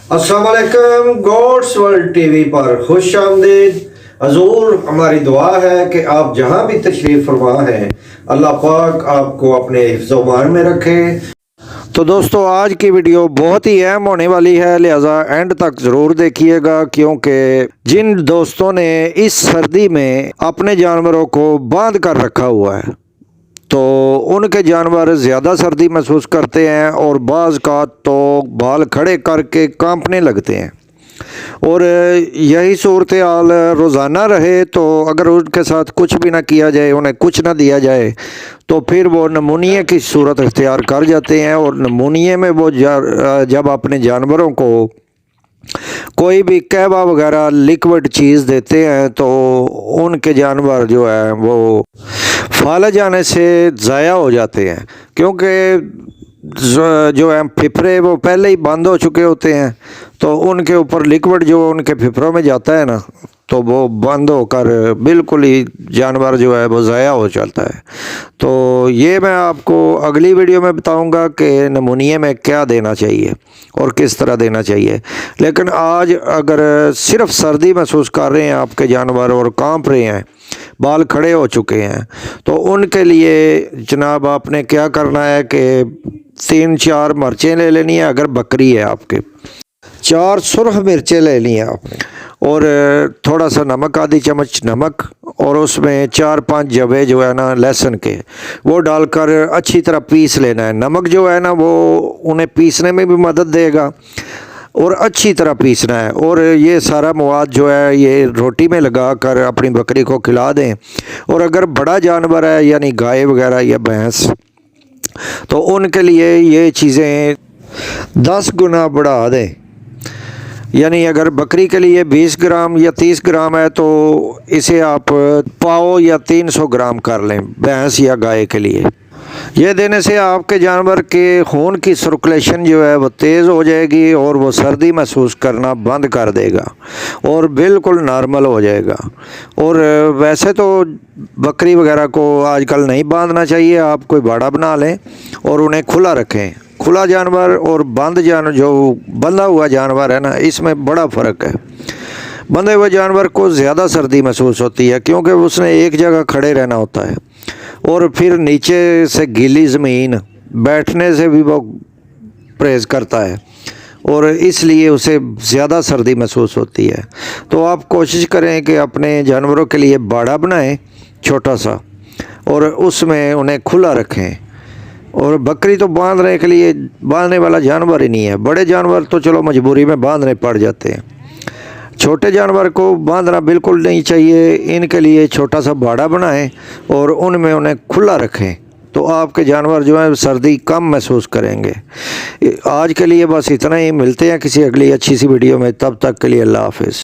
अस्सलाम वालेकुम। God's world TV पर खुश आमदीद। हजूर, हमारी दुआ है कि आप जहाँ भी तशरीफ़ फरमा है, अल्लाह पाक आपको अपने हिफ्ज़-ओ-मान में रखे। तो दोस्तों, आज की वीडियो बहुत ही अहम होने वाली है, लिहाजा एंड तक ज़रूर देखिएगा, क्योंकि जिन दोस्तों ने इस सर्दी में अपने जानवरों को बांध कर रखा हुआ है तो उनके जानवर ज़्यादा सर्दी महसूस करते हैं और बाज़ का तो बाल खड़े करके कांपने लगते हैं। और यही सूरत हाल रोज़ाना रहे तो अगर उनके साथ कुछ भी ना किया जाए, उन्हें कुछ ना दिया जाए, तो फिर वो नमूनिया की सूरत इख्तियार कर जाते हैं। और नमूनिया में वो जब अपने जानवरों को कोई भी कहवा वगैरह लिक्विड चीज़ देते हैं तो उनके जानवर जो है वो फल जाने से ज़ाया हो जाते हैं, क्योंकि जो है फिफरे वो पहले ही बंद हो चुके होते हैं, तो उनके ऊपर लिक्विड जो उनके फिफरों में जाता है ना, तो वो बंद होकर बिल्कुल ही जानवर जो है वो ज़ाया हो जाता है। तो ये मैं आपको अगली वीडियो में बताऊंगा कि नमूनिया में क्या देना चाहिए और किस तरह देना चाहिए। लेकिन आज अगर सिर्फ सर्दी महसूस कर रहे हैं आपके जानवर और कांप रहे हैं, बाल खड़े हो चुके हैं, तो उनके लिए जनाब आपने क्या करना है कि 3-4 मिर्चें ले लेनी है। अगर बकरी है आपके, 4 सुरख मिर्चें ले ली हैं आपने, और थोड़ा सा नमक, आधी चम्मच नमक, और उसमें 4-5 जवे जो है ना लहसुन के, वो डालकर अच्छी तरह पीस लेना है। नमक जो है ना वो उन्हें पीसने में भी मदद देगा और अच्छी तरह पीसना है। और ये सारा मवाद जो है ये रोटी में लगा कर अपनी बकरी को खिला दें। और अगर बड़ा जानवर है यानी गाय वगैरह या भैंस, तो उनके लिए ये चीज़ें 10 गुना बढ़ा दें। यानी अगर बकरी के लिए 20 ग्राम या 30 ग्राम है तो इसे आप पाव या 300 ग्राम कर लें भैंस या गाय के लिए। ये देने से आपके जानवर के खून की सर्कुलेशन जो है वो तेज़ हो जाएगी और वो सर्दी महसूस करना बंद कर देगा और बिल्कुल नॉर्मल हो जाएगा। और वैसे तो बकरी वगैरह को आजकल नहीं बांधना चाहिए, आप कोई बाड़ा बना लें और उन्हें खुला रखें। खुला जानवर और बंद जानवर, जो बंधा हुआ जानवर है ना, इसमें बड़ा फ़र्क है। बंधे हुए जानवर को ज़्यादा सर्दी महसूस होती है, क्योंकि उसने एक जगह खड़े रहना होता है और फिर नीचे से गीली ज़मीन बैठने से भी वो परहेज़ करता है और इसलिए उसे ज़्यादा सर्दी महसूस होती है। तो आप कोशिश करें कि अपने जानवरों के लिए बाड़ा बनाएं छोटा सा और उसमें उन्हें खुला रखें। और बकरी तो बांधने के लिए बांधने वाला जानवर ही नहीं है। बड़े जानवर तो चलो मजबूरी में बांधने पड़ जाते हैं, छोटे जानवर को बांधना बिल्कुल नहीं चाहिए। इनके लिए छोटा सा बाड़ा बनाएं और उनमें उन्हें खुला रखें, तो आपके जानवर जो है सर्दी कम महसूस करेंगे। आज के लिए बस इतना ही। मिलते हैं किसी अगली अच्छी सी वीडियो में, तब तक के लिए अल्लाह हाफ़िज़।